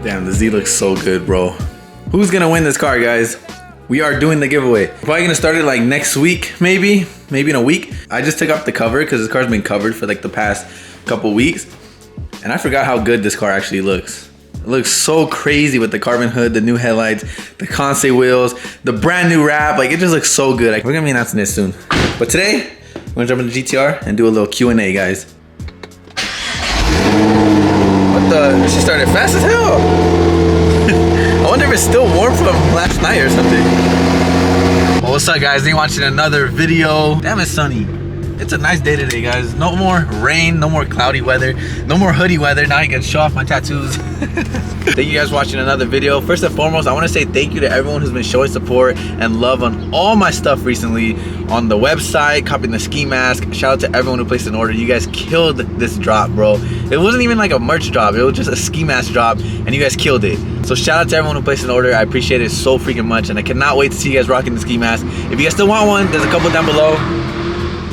Damn, the Z looks so good, bro. Who's gonna win this car, guys? We are doing the giveaway. Probably gonna start it like next week, maybe in a week. I just took off the cover because this car's been covered for like the past couple weeks. And I forgot how good this car actually looks. It looks so crazy with the carbon hood, the new headlights, the Conce wheels, the brand new wrap. Like, it just looks so good. We're gonna be announcing this soon. But today, we're gonna jump into GTR and do a little Q&A, guys. What the? She started fast as hell. I wonder if it's still warm from last night or something. Well, what's up, guys? You're watching another video. Damn, it's sunny. It's a nice day today, guys. No more rain, no more cloudy weather, no more hoodie weather. Now I can show off my tattoos. Thank you guys for watching another video. First and foremost, I want to say thank you to everyone who's been showing support and love on all my stuff recently on the website, copying the ski mask. Shout out to everyone who placed an order. You guys killed this drop, bro. It wasn't even like a merch drop. It was just a ski mask drop, and you guys killed it. So shout out to everyone who placed an order. I appreciate it so freaking much, and I cannot wait to see you guys rocking the ski mask. If you guys still want one, there's a couple down below.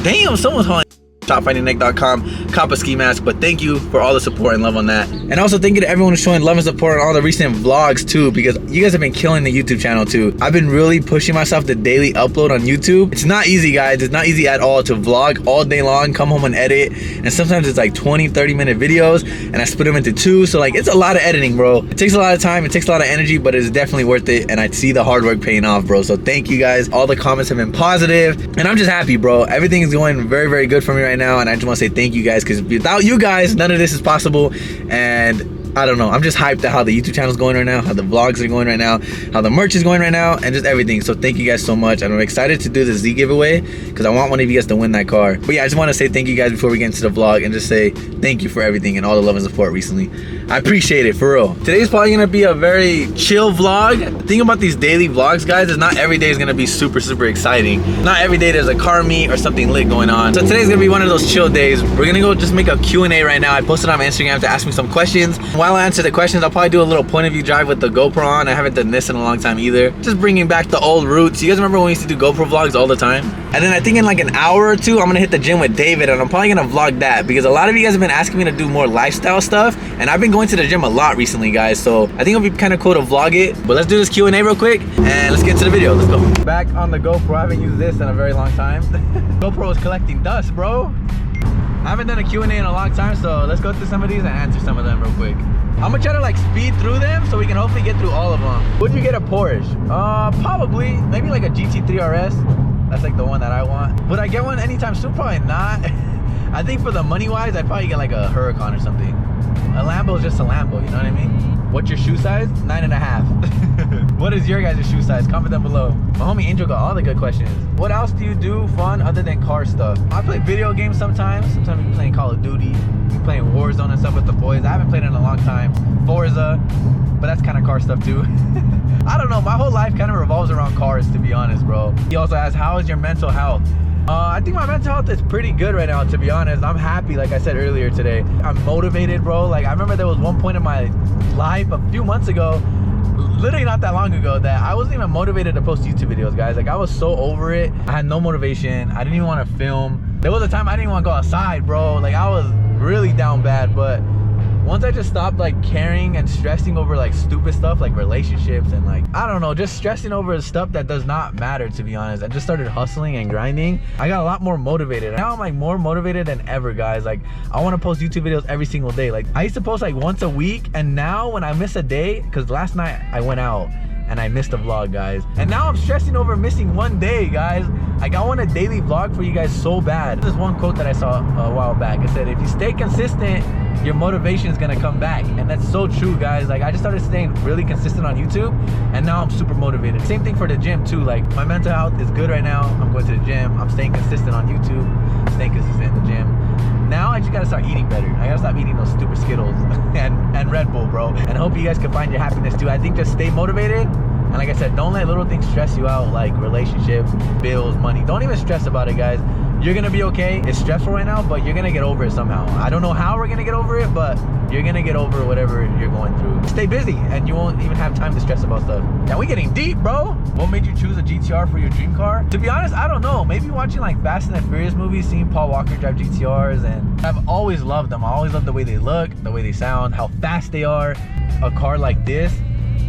Damn, someone's calling. Shop FindingNick.com, cop a ski mask. But thank you for all the support and love on that. And also thank you to everyone who's showing love and support on all the recent vlogs too, because you guys have been killing the YouTube channel too. I've been really pushing myself to daily upload on YouTube. It's not easy, guys. It's not easy at all to vlog all day long, come home and edit. And sometimes it's like 20-30 minute videos, and I split them into two. So like, it's a lot of editing, bro. It takes a lot of time, it takes a lot of energy, but it's definitely worth it. And I see the hard work paying off, bro. So thank you guys. All the comments have been positive, and I'm just happy, bro. Everything is going very, very good for me right now, and I just want to say thank you guys, because without you guys, none of this is possible. And I don't know, I'm just hyped at how the YouTube channel is going right now, how the vlogs are going right now, how the merch is going right now, and just everything. So thank you guys so much. And I'm excited to do the Z giveaway because I want one of you guys to win that car. But yeah, I just want to say thank you guys before we get into the vlog, and just say thank you for everything and all the love and support recently. I appreciate it, for real. Today's probably gonna be a very chill vlog. The thing about these daily vlogs, guys, is not every day is gonna be super exciting. Not every day there's a car meet or something lit going on. So today's gonna be one of those chill days. We're gonna go just make a Q&A right now. I posted on my Instagram to ask me some questions. While I answer the questions, I'll probably do a little point of view drive with the GoPro on. I haven't done this in a long time either. Just bringing back the old roots. You guys remember when we used to do GoPro vlogs all the time? And then I think in like an hour or two, I'm gonna hit the gym with David, and I'm probably gonna vlog that because a lot of you guys have been asking me to do more lifestyle stuff, and I've been going to the gym a lot recently, guys. So I think it'll be kind of cool to vlog it. But let's do this Q&A real quick, and let's get into the video. Let's go. Back on the GoPro. I haven't used this in a very long time. GoPro is collecting dust, bro. I haven't done a Q&A in a long time, so let's go through some of these and answer some of them real quick. I'm gonna try to like speed through them so we can hopefully get through all of them. Would you get a Porsche? Probably. Maybe like a GT3 RS. That's like the one that I want. Would I get one anytime soon? Probably not. I think for the money wise, I'd probably get like a Huracan or something. A Lambo is just a Lambo, you know what I mean? What's your shoe size? 9.5. What is your guys' shoe size? Comment down below. My homie Angel got all the good questions. What else do you do fun other than car stuff? I play video games sometimes. Sometimes we playing Call of Duty. We playing Warzone and stuff with the boys. I haven't played in a long time. Forza, but that's kind of car stuff too. I don't know, my whole life kind of revolves around cars, to be honest, bro. He also asked, how is your mental health? I think my mental health is pretty good right now, to be honest. I'm happy, like I said earlier today. I'm motivated, bro. Like, I remember there was one point in my life a few months ago, literally not that long ago, that I wasn't even motivated to post YouTube videos, guys. Like, I was so over it. I had no motivation. I didn't even want to film. There was a time I didn't even want to go outside, bro. Like, I was really down bad. But once I just stopped like caring and stressing over like stupid stuff like relationships and like, I don't know, just stressing over stuff that does not matter, to be honest. I just started hustling and grinding. I got a lot more motivated. Now I'm like more motivated than ever, guys. Like, I want to post YouTube videos every single day. Like, I used to post like once a week, and now when I miss a day, because last night I went out and I missed a vlog, guys, and now I'm stressing over missing one day, guys. Like, I want a daily vlog for you guys so bad. There's one quote that I saw a while back. It said, if you stay consistent, your motivation is gonna come back. And that's so true, guys. Like, I just started staying really consistent on YouTube, and now I'm super motivated. Same thing for the gym too. Like, my mental health is good right now. I'm going to the gym. I'm staying consistent on YouTube, staying consistent in the gym. Now I just gotta start eating better. I gotta stop eating those stupid Skittles and Red Bull, bro. And I hope you guys can find your happiness too. I think just stay motivated. And like I said, don't let little things stress you out, like relationships, bills, money. Don't even stress about it, guys. You're gonna be okay. It's stressful right now, but you're gonna get over it somehow. I don't know how we're gonna get over it, but you're gonna get over whatever you're going through. Stay busy and you won't even have time to stress about stuff. And we getting deep, bro. What made you choose a GTR for your dream car? To be honest, I don't know. Maybe watching like Fast and Furious movies, seeing Paul Walker drive GTRs, and I've always loved them. I always loved the way they look, the way they sound, how fast they are. A car like this,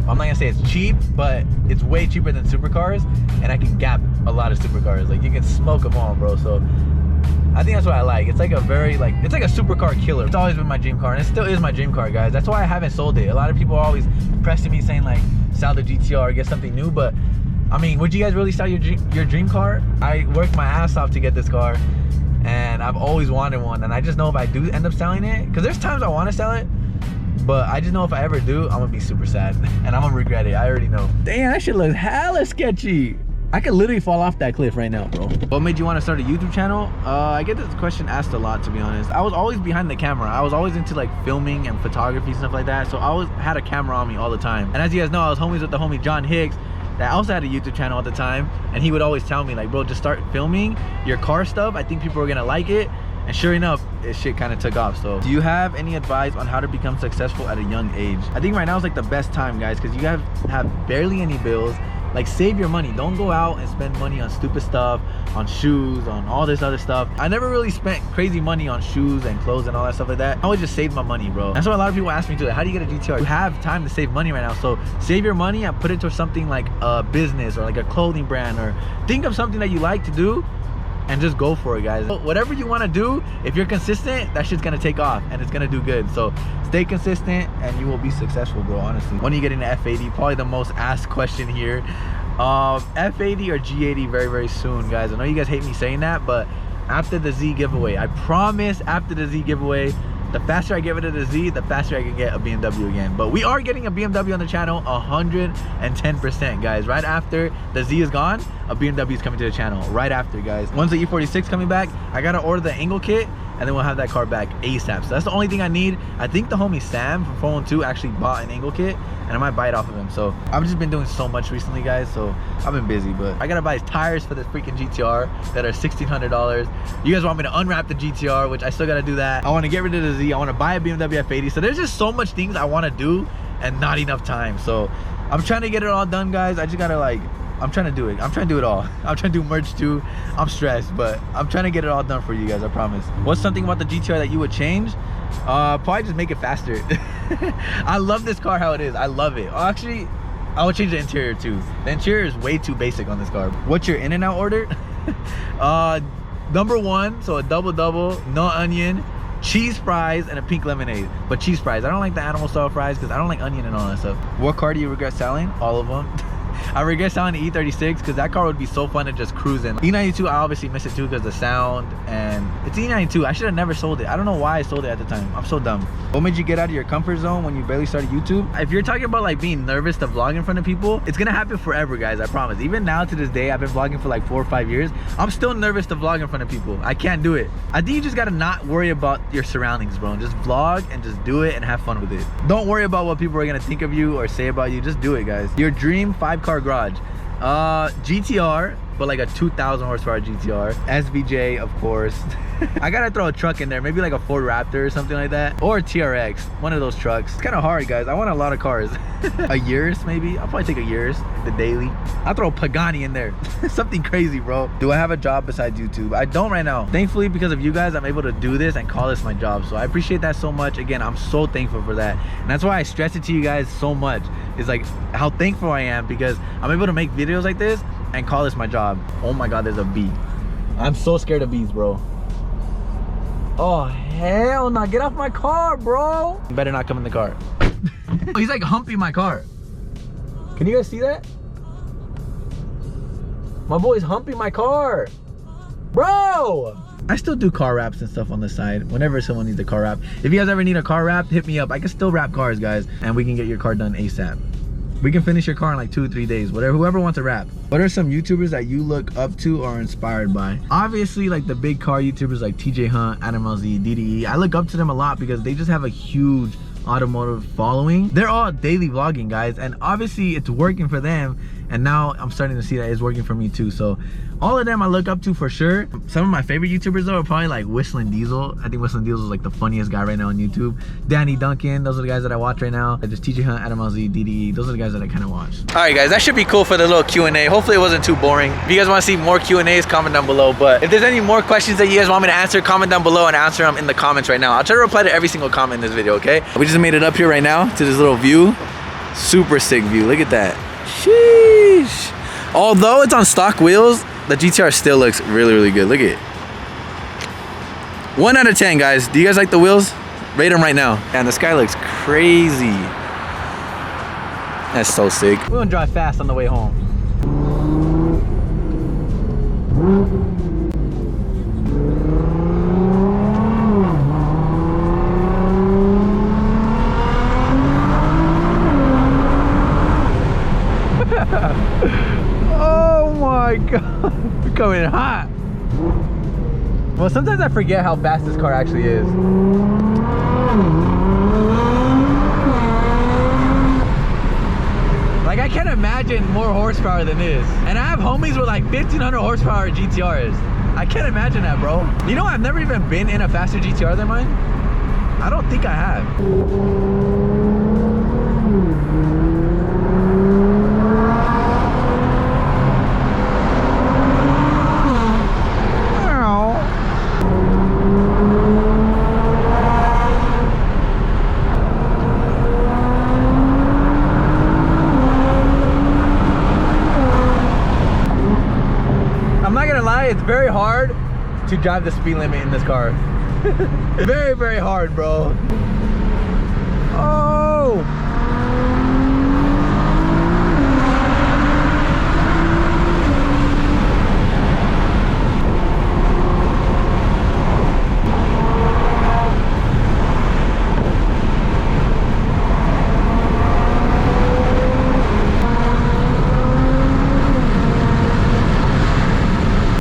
I'm not gonna say it's cheap, but it's way cheaper than supercars, and I can gap a lot of supercars. Like, you can smoke them all, bro. So I think that's what I like. It's like a very, like, it's like a supercar killer. It's always been my dream car, and it still is my dream car, guys. That's why I haven't sold it. A lot of people are always pressing me saying like, sell the GTR, get something new. But I mean, would you guys really sell your dream car? I worked my ass off to get this car, and I've always wanted one. And I just know if I do end up selling it, because there's times I want to sell it, but I just know if I ever do, I'm gonna be super sad and I'm gonna regret it. I already know. Damn, that shit looks hella sketchy. I could literally fall off that cliff right now, bro. What made you want to start a YouTube channel? I get this question asked a lot, to be honest. I was always behind the camera. I was always into like filming and photography and stuff like that. So I always had a camera on me all the time. And as you guys know, I was homies with the homie John Hicks that also had a YouTube channel at the time. And he would always tell me like, bro, just start filming your car stuff. I think people are gonna like it. And sure enough, this shit kind of took off. So do you have any advice on how to become successful at a young age? I think right now is like the best time, guys, because you guys have barely any bills. Like, save your money. Don't go out and spend money on stupid stuff, on shoes, on all this other stuff. I never really spent crazy money on shoes and clothes and all that stuff like that. I always just saved my money, bro. That's why a lot of people ask me too, how do you get a GTR? You have time to save money right now. So save your money and put it towards something like a business or like a clothing brand, or think of something that you like to do and just go for it, guys. Whatever you want to do, if you're consistent, that shit's gonna take off and it's gonna do good. So stay consistent and you will be successful, bro, honestly. When you get into F80, probably the most asked question here. F80 or G80 very, very soon, guys. I know you guys hate me saying that, but after the Z giveaway, I promise, after the Z giveaway, the faster I get rid of the Z, the faster I can get a BMW again. But we are getting a BMW on the channel 110%, guys. Right after the Z is gone, a BMW is coming to the channel. Right after, guys. Once the E46 coming back, I gotta order the angle kit, and then we'll have that car back ASAP. So that's the only thing I need. I think the homie Sam from 412 actually bought an angle kit, and I might buy it off of him. So I've just been doing so much recently, guys, so I've been busy. But I gotta buy tires for this freaking GTR that are $1,600. You guys want me to unwrap the GTR, which I still gotta do that. I want to get rid of the Z. I want to buy a BMW F80. So there's just so much things I want to do and not enough time. So I'm trying to get it all done, guys. I just gotta, like, I'm trying to do it. I'm trying to do it all. I'm trying to do merch too. I'm stressed, but I'm trying to get it all done for you guys, I promise. What's something about the GTR that you would change? Probably just make it faster. I love this car how it is. I love it. Actually, I would change the interior too. The interior is way too basic on this car. What's your in and out order? Number one, so a double, no onion, cheese fries, and a pink lemonade. But cheese fries. I don't like the animal style fries because I don't like onion and all that stuff. What car do you regret selling? All of them. I regret selling the E36 because that car would be so fun to just cruise in. E92, I obviously miss it too because the sound, and it's E92. I should have never sold it. I don't know why I sold it at the time. I'm so dumb. What made you get out of your comfort zone when you barely started YouTube? If you're talking about like being nervous to vlog in front of people, it's gonna happen forever, guys, I promise. Even now to this day, I've been vlogging for like 4 or 5 years. I'm still nervous to vlog in front of people. I can't do it. I think you just gotta not worry about your surroundings, bro. Just vlog and just do it and have fun with it. Don't worry about what people are gonna think of you or say about you. Just do it, guys. Your dream 5-car garage. GTR, but like a 2,000 horsepower GTR. SVJ, of course. I gotta throw a truck in there, maybe like a Ford Raptor or something like that, or a TRX, one of those trucks. It's kind of hard, guys. I want a lot of cars. A Urus, maybe. I'll probably take a Urus, the daily. I'll throw a Pagani in there. Something crazy, bro. Do I have a job besides YouTube? I don't right now. Thankfully, because of you guys, I'm able to do this and call this my job. So I appreciate that so much. Again, I'm so thankful for that. And that's why I stress it to you guys so much. It's like how thankful I am because I'm able to make videos like this and call this my job. Oh my God, there's a bee. I'm so scared of bees, bro. Oh, hell no. Get off my car, bro. You better not come in the car. He's like humping my car. Can you guys see that? My boy's humping my car. Bro! I still do car wraps and stuff on the side whenever someone needs a car wrap. If you guys ever need a car wrap, hit me up. I can still wrap cars, guys. And we can get your car done ASAP. We can finish your car in like 2 or 3 days, whatever, whoever wants a wrap. What are some YouTubers that you look up to or are inspired by? Obviously, like the big car YouTubers like TJ Hunt, Adam LZ, DDE. I look up to them a lot because they just have a huge automotive following. They're all daily vlogging, guys, and obviously it's working for them and now I'm starting to see that it's working for me too. So all of them I look up to for sure. Some of my favorite YouTubers though are probably like Whistling Diesel. I think Whistling Diesel is like the funniest guy right now on YouTube. Danny Duncan, those are the guys that I watch right now. Just TJ Hunt, Adam LZ, DDE, those are the guys that I kind of watch. All right guys, that should be cool for the little Q&A. Hopefully it wasn't too boring. If you guys want to see more Q&As, comment down below. But if there's any more questions that you guys want me to answer, comment down below and answer them in the comments right now. I'll try to reply to every single comment in this video, okay? We just made it up here right now to this little view. Super sick view, look at that. Sheesh. Although it's on stock wheels, the GTR still looks really, really good. Look at it. 1 out of 10, guys. Do you guys like the wheels? Rate them right now. And the sky looks crazy. That's so sick. We're gonna drive fast on the way home. Oh my god, we're coming in hot. Well, sometimes I forget how fast this car actually is. Like, I can't imagine more horsepower than this. And I have homies with like 1500 horsepower GTRs. I can't imagine that, bro. You know, I've never even been in a faster GTR than mine. I don't think I have. It's very hard to drive the speed limit in this car. Very, very hard, bro. Oh!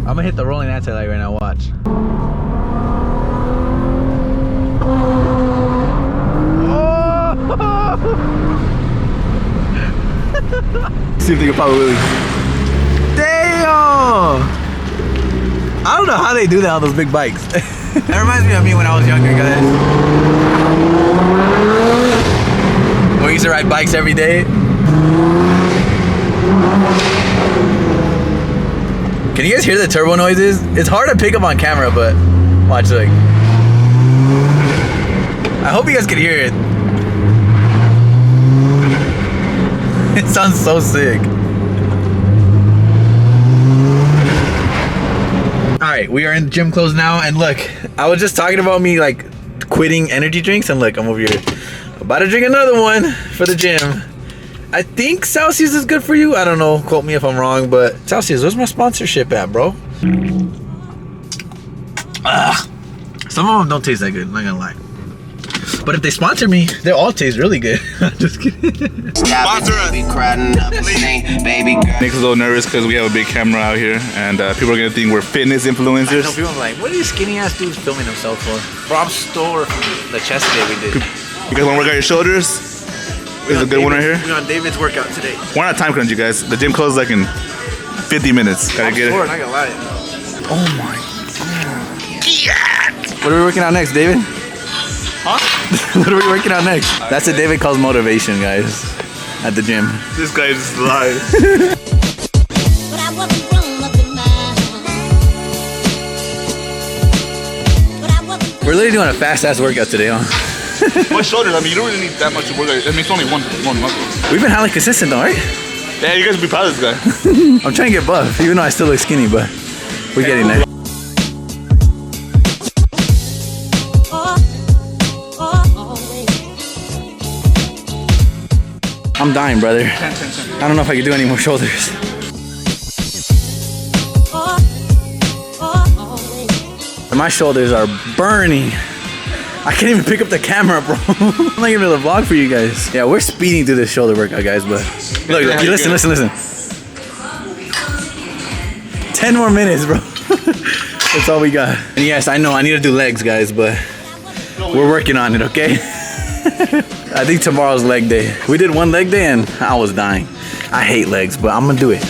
I'm gonna hit the rolling anti-light right now, watch. Oh! See if they can pop a wheelie. Damn! I don't know how they do that on those big bikes. That reminds me of me when I was younger, guys. We used to ride bikes every day. Can you guys hear the turbo noises? It's hard to pick up on camera, but watch, like. I hope you guys can hear it. It sounds so sick. Alright, we are in gym clothes now, and look, I was just talking about me like quitting energy drinks, and look, I'm over here about to drink another one for the gym. I think Celsius is good for you. I don't know, quote me if I'm wrong, but Celsius, where's my sponsorship at, bro? Some of them don't taste that good, I'm not gonna lie. But if they sponsor me, they all taste really good. Just kidding. Sponsor us. Nick's a little nervous because we have a big camera out here, and people are gonna think we're fitness influencers. I know, people are like, what are these skinny ass dudes filming themselves for? Bro, I'm sore from the chest day we did. You guys wanna work out your shoulders? This is a good one right here. We're on David's workout today. We're on a time crunch, you guys. The gym closes like in 50 minutes. Gotta get it. I'm not gonna lie. Oh my god. Yeah. What are we working out next, David? Huh? What are we working out next? That's what David calls motivation, guys. At the gym. This guy just lies. We're literally doing a fast ass workout today, huh? My shoulders, I mean, you don't really need that much to work out. I mean, it's only one muscle. We've been highly consistent though, right? Yeah, you guys will be proud of this guy. I'm trying to get buff, even though I still look skinny, but we're getting there. I'm dying, brother. 10. I don't know if I can do any more shoulders. My shoulders are burning. I can't even pick up the camera, bro. I'm not even able to vlog for you guys. Yeah, we're speeding through this shoulder workout, guys, but look, listen. 10 more minutes, bro. That's all we got. And yes, I know I need to do legs, guys, but we're working on it, okay? I think tomorrow's leg day. We did one leg day and I was dying. I hate legs, but I'm gonna do it.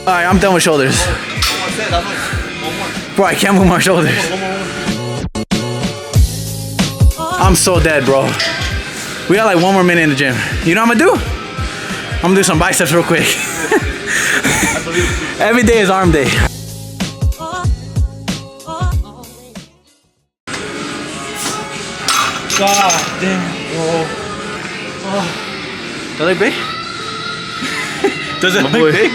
Alright, I'm done with shoulders. Bro, I can't move my shoulders. I'm so dead, bro. We got like 1 more minute in the gym. You know what I'm gonna do? I'm gonna do some biceps real quick. Every day is arm day. God damn, bro. Oh. Does it look big? Does it look big?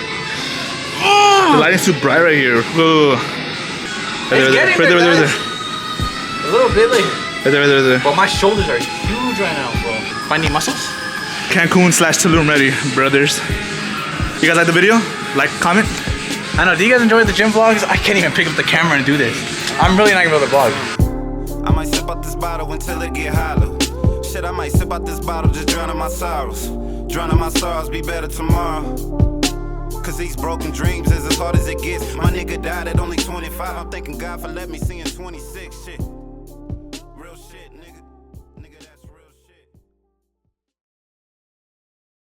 The lighting's too bright right here. Whoa. It's getting there. A little bit like. Right there. But my shoulders are huge right now, bro. Finding muscles? Cancun/Tulum ready, brothers. You guys like the video? Like, comment? I know, do you guys enjoy the gym vlogs? I can't even pick up the camera and do this. I'm really not gonna be able to vlog. I might sip out this bottle until it get hollow. Shit, I might sip out this bottle, just drowning my sorrows. Drowning my sorrows, be better tomorrow. Cause these broken dreams is as hard as it gets. My nigga died at only 25. I'm thanking God for letting me see in 26. Shit.